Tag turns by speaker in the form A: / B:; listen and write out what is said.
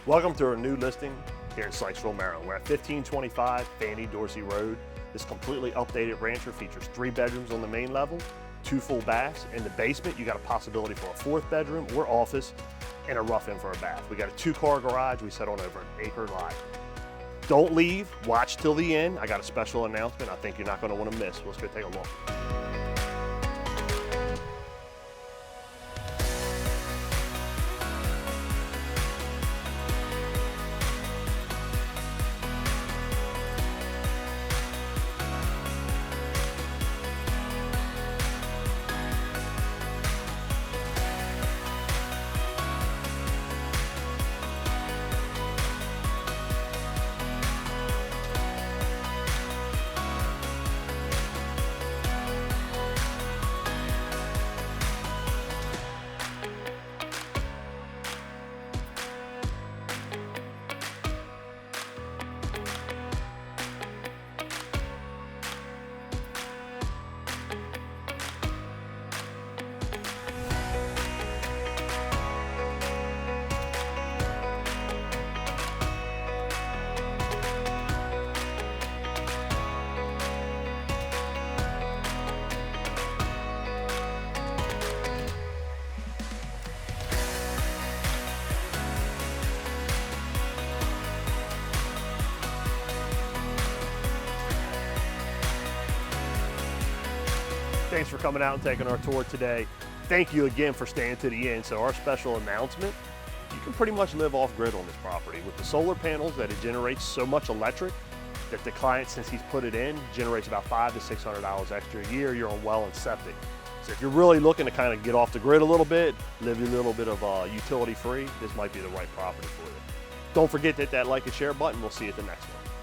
A: Welcome to our new listing here in Sykesville, Maryland. We're at 1525 Fannie Dorsey Rd. This completely updated rancher features 3 bedrooms on the main level, 2 full baths. In the basement, you got a possibility for a 4th bedroom or office and a rough-in for a bath. We got a 2-car garage. We set on over an acre lot. Don't leave, watch till the end. I got a special announcement I think you're not gonna wanna miss. Let's go take a look. Thanks for coming out and taking our tour today. Thank you again for staying to the end. So our special announcement, you can pretty much live off grid on this property. With the solar panels that it generates so much electric that the client, since he's put it in, generates about $500 to $600 extra a year. You're on well and septic. So if you're really looking to kind of get off the grid a little bit, live a little bit of utility free, this might be the right property for you. Don't forget to hit that like and share button. We'll see you at the next one.